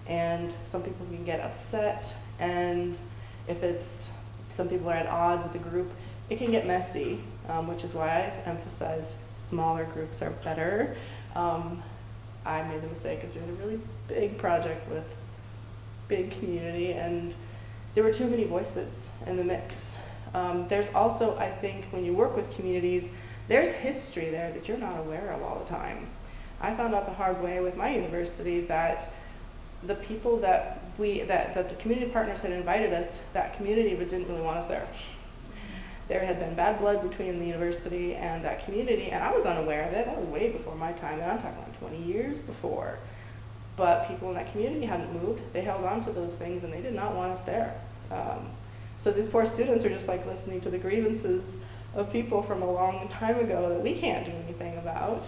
and some people can get upset, and if some people are at odds with the group, it can get messy, which is why I emphasized smaller groups are better. I made the mistake of doing a really big project with big community, and there were too many voices in the mix. There's also, I think, when you work with communities, there's history there that you're not aware of all the time. I found out the hard way with my university that the people that the community partners had invited us, that community didn't really want us there. There had been bad blood between the university and that community, and I was unaware of it. That was way before my time, and I'm talking like 20 years before. But people in that community hadn't moved. They held on to those things, and they did not want us there. So these poor students are just like listening to the grievances of people from a long time ago that we can't do anything about.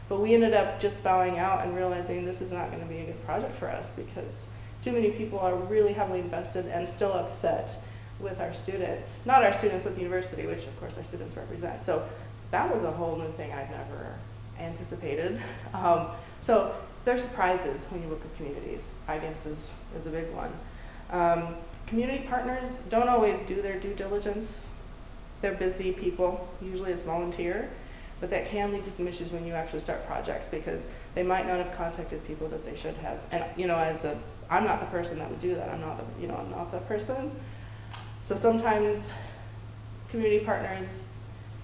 But we ended up just bowing out and realizing this is not going to be a good project for us, because too many people are really heavily invested and still upset with our students. Not our students, with the university, which of course our students represent. So that was a whole new thing I'd never anticipated. So there's surprises when you work with communities, I guess is a big one. community partners don't always do their due diligence. They're busy people, usually it's volunteer, but that can lead to some issues when you actually start projects because they might not have contacted people that they should have. And I'm not the person that would do that. I'm not that person. So sometimes community partners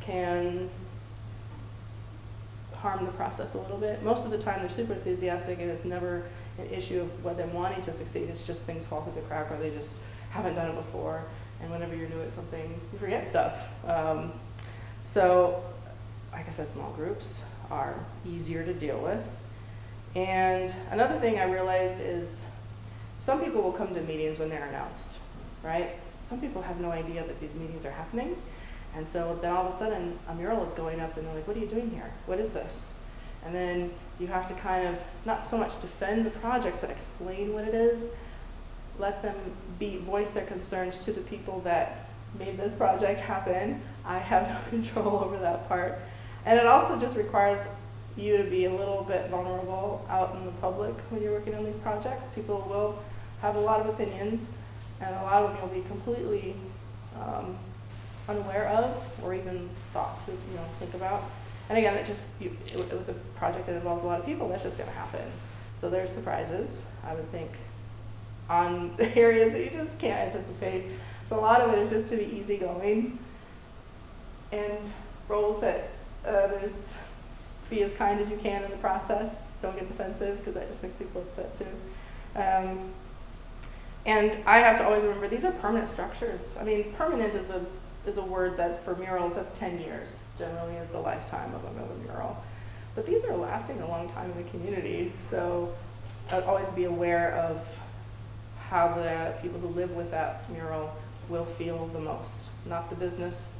can harm the process a little bit. Most of the time they're super enthusiastic and it's never an issue of them wanting to succeed. It's just things fall through the crack or they just haven't done it before. And whenever you're new at something, you forget stuff. So, like I said, small groups are easier to deal with. And another thing I realized is some people will come to meetings when they're announced, right? Some people have no idea that these meetings are happening. And so then all of a sudden a mural is going up and they're like, what are you doing here? What is this? And then you have to kind of, not so much defend the projects, but explain what it is. Let them voice their concerns to the people that made this project happen. I have no control over that part. And it also just requires you to be a little bit vulnerable out in the public when you're working on these projects. People will have a lot of opinions, and a lot of them you'll be completely unaware of or even thought to think about. And again, with a project that involves a lot of people, that's just going to happen. So there's surprises, I would think, on areas that you just can't anticipate. So a lot of it is just to be easygoing and roll with it. Be as kind as you can in the process. Don't get defensive because that just makes people upset too. And I have to always remember these are permanent structures. I mean, permanent is a word that for murals, that's 10 years generally is the lifetime of a mural. But these are lasting a long time in the community. So I'd always be aware of how the people who live with that mural will feel the most, not the business.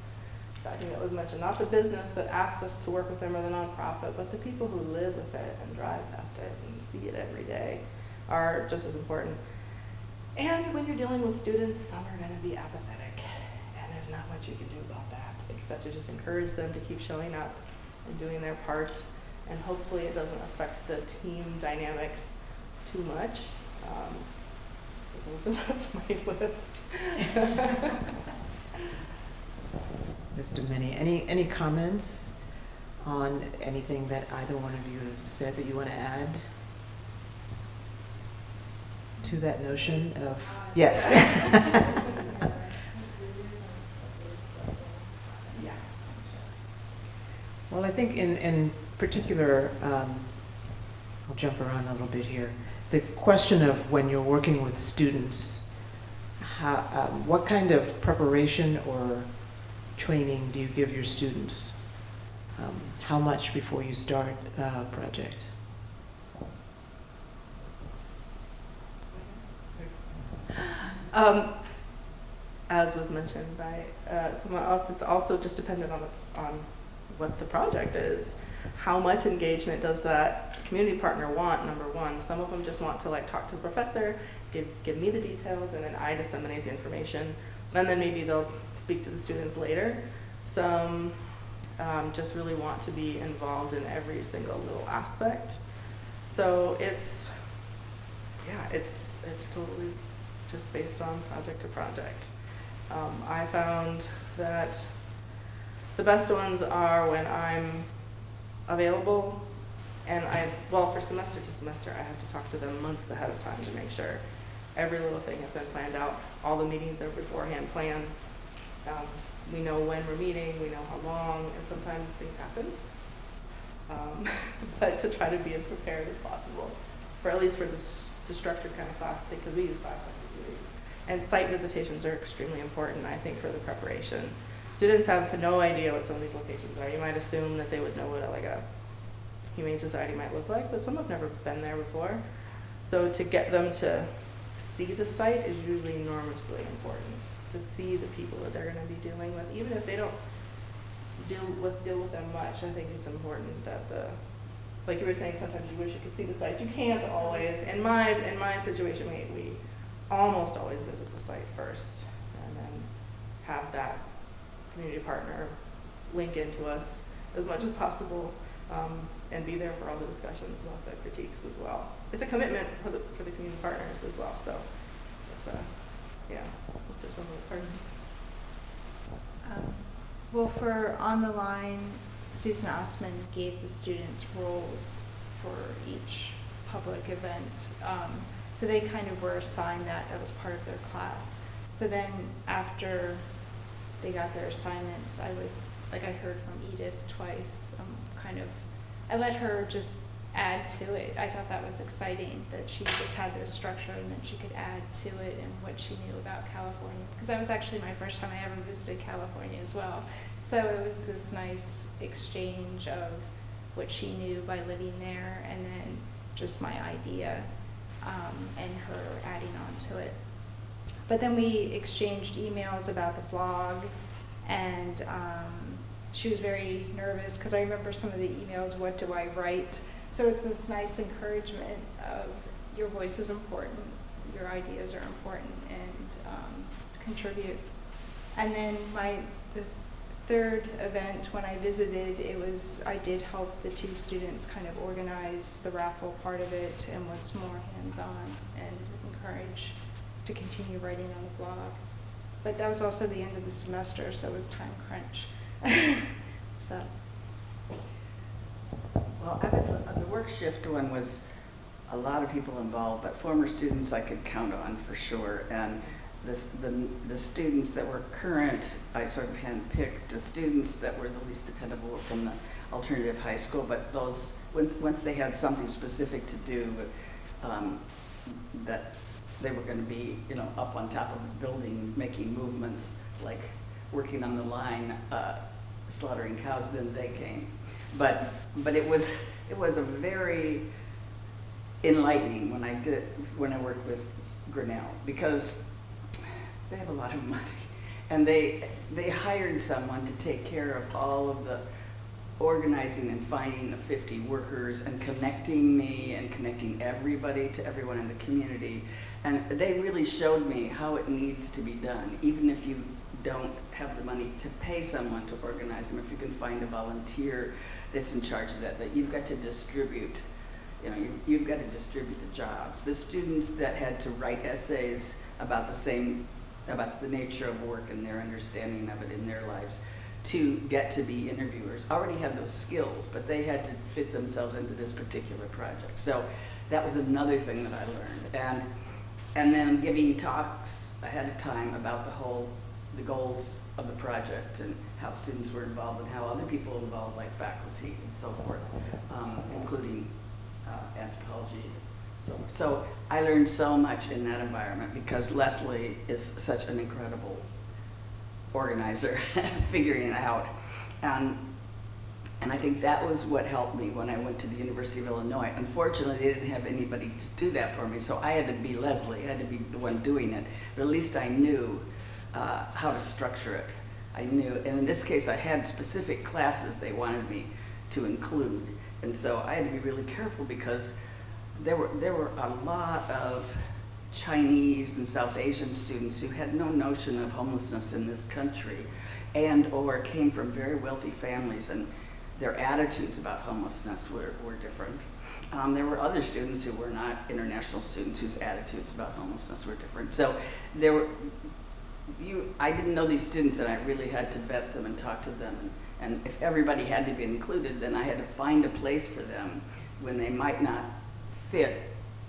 I think that was mentioned, not the business that asks us to work with them or the nonprofit, but the people who live with it and drive past it and see it every day are just as important. And when you're dealing with students, some are going to be apathetic, and there's not much you can do about that except to just encourage them to keep showing up and doing their part, and hopefully it doesn't affect the team dynamics too much. That's my list. List of many. Any comments on anything that either one of you have said that you want to add to that notion of yes? Yeah. Well, I think in particular, I'll jump around a little bit here. The question of when you're working with students, what kind of preparation or training do you give your students? How much before you start a project? As was mentioned by someone else, it's also just dependent on what the project is. How much engagement does that community partner want, number one? Some of them just want to talk to the professor, give me the details, and then I disseminate the information. And then maybe they'll speak to the students later. Some just really want to be involved in every single little aspect. So it's totally just based on project to project. I found that the best ones are when I'm available, and for semester to semester, I have to talk to them months ahead of time to make sure every little thing has been planned out. All the meetings are beforehand planned. We know when we're meeting, we know how long, and sometimes things happen. But to try to be as prepared as possible, at least for the structured kind of class, because we use class activities. And site visitations are extremely important, I think, for the preparation. Students have no idea what some of these locations are. You might assume that they would know what a humane society might look like, but some have never been there before. So to get them to see the site is usually enormously important. To see the people that they're going to be dealing with, even if they don't deal with them much, I think it's important that like you were saying, sometimes you wish you could see the site. You can't always. In my situation, we almost always visit the site first, and then have that community partner link into us as much as possible, and be there for all the discussions about the critiques as well. It's a commitment for the community partners as well, so it's yeah, those are some of the parts. Well, for On the Line, Susan Osman gave the students roles for each public event. So they kind of were assigned that. That was part of their class. So then after they got their assignments, I heard from Edith twice, I let her just add to it. I thought that was exciting, that she just had this structure and then she could add to it and what she knew about California. Because that was actually my first time I ever visited California as well. So it was this nice exchange of what she knew by living there and then just my idea and her adding on to it. But then we exchanged emails about the blog, and she was very nervous because I remember some of the emails, what do I write? So it's this nice encouragement of your voice is important, your ideas are important, and contribute. And then the third event, when I visited, I did help the two students kind of organize the raffle part of it and was more hands-on and encourage to continue writing on the blog. But that was also the end of the semester, so it was time crunch. So. Well, the work shift one was a lot of people involved, but former students I could count on for sure. And the students that were current, I sort of handpicked. The students that were the least dependable were from the alternative high school, but those, once they had something specific to do, that they were going to be, up on top of the building, making movements, like working on the line, slaughtering cows, then they came. But it was a very enlightening when I worked with Grinnell, because they have a lot of money, and they hired someone to take care of all of the organizing and finding the 50 workers and connecting me and connecting everybody to everyone in the community. And they really showed me how it needs to be done, even if you don't have the money to pay someone to organize them. If you can find a volunteer that's in charge of that you've got to distribute, you've got to distribute the jobs. The students that had to write essays about the nature of work and their understanding of it in their lives to get to be interviewers already had those skills, but they had to fit themselves into this particular project. So that was another thing that I learned. And then giving talks ahead of time about the goals of the project and how students were involved and how other people were involved, like faculty and so forth, including anthropology. So I learned so much in that environment because Leslie is such an incredible organizer, figuring it out. And I think that was what helped me when I went to the University of Illinois. Unfortunately, they didn't have anybody to do that for me, so I had to be Leslie. I had to be the one doing it. But at least I knew how to structure it. I knew, and in this case, I had specific classes they wanted me to include. And so I had to be really careful because there were a lot of Chinese and South Asian students who had no notion of homelessness in this country or came from very wealthy families, and their attitudes about homelessness were different. There were other students who were not international students whose attitudes about homelessness were different. So I didn't know these students, and I really had to vet them and talk to them. And if everybody had to be included, then I had to find a place for them when they might not fit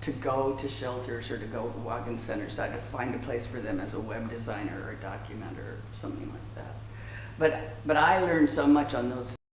to go to shelters or to go to walk-in centers. So I had to find a place for them as a web designer or a documenter or something like that. But I learned so much on those